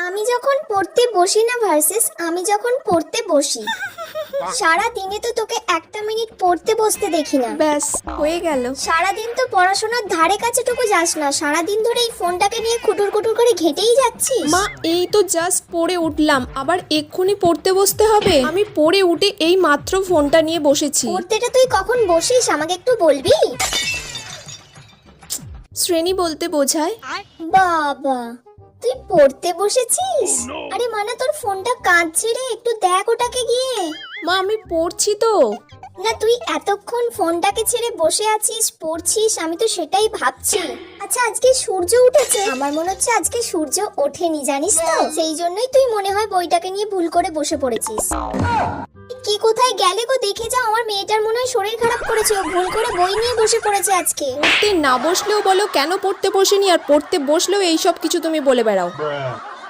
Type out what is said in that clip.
আমি যখন পড়তে বসি না ভার্সেস আমি যখন পড়তে বসি, সারা দিনে তো তোকে একটা মিনিট পড়তে বসতে দেখি না। ব্যাস হয়ে গেল। সারাদিন তো পড়াশোনার ধারে কাছেটুকু যাস না, সারাদিন ধরে এই ফোনটাকে নিয়ে খুটুর খুটুর করে ঘেটেই যাচ্ছিস। মা এই তো জাস্ট পড়ে উঠলাম, আবার এক্ষুনি পড়তে বসতে হবে? আমি পড়ে উঠে এই মাত্র ফোনটা নিয়ে বসেছি। পড়তেটা তুই কখন বসিস আমাকে একটু বলবি? শ্রেণী বলতে বোঝায়। বাবা, তুই পড়তে বসেছিস? আরে মানে তোর ফোনটা কাঁদছে রে, একটু দেখ ওটাকে গিয়ে। মা আমি পড়ছি তো। না তুই এতক্ষণ ফোনটাকে ছেড়ে বসে আছিস, পড়ছিস, আমি তো সেটাই ভাবছি। আচ্ছা আজকে সূর্য উঠেছে? আমার মনে হচ্ছে আজকে সূর্য ওঠেনি, জানিস তো? সেই জন্যই তুই মনে হয় বইটাকে নিয়ে ভুল করে বসে পড়েছিস। কি কোথায় গেলে গো? দেখে যাও, আমার মেয়েটার মনে হয় শরীর খারাপ করেছে, ও ভুল করে বই নিয়ে বসে পড়েছে আজকে। পড়তে না বসলেও বলো কেন পড়তে বসেনি, আর পড়তে বসলেও এইসব কিছু তুমি বলে বেড়াও।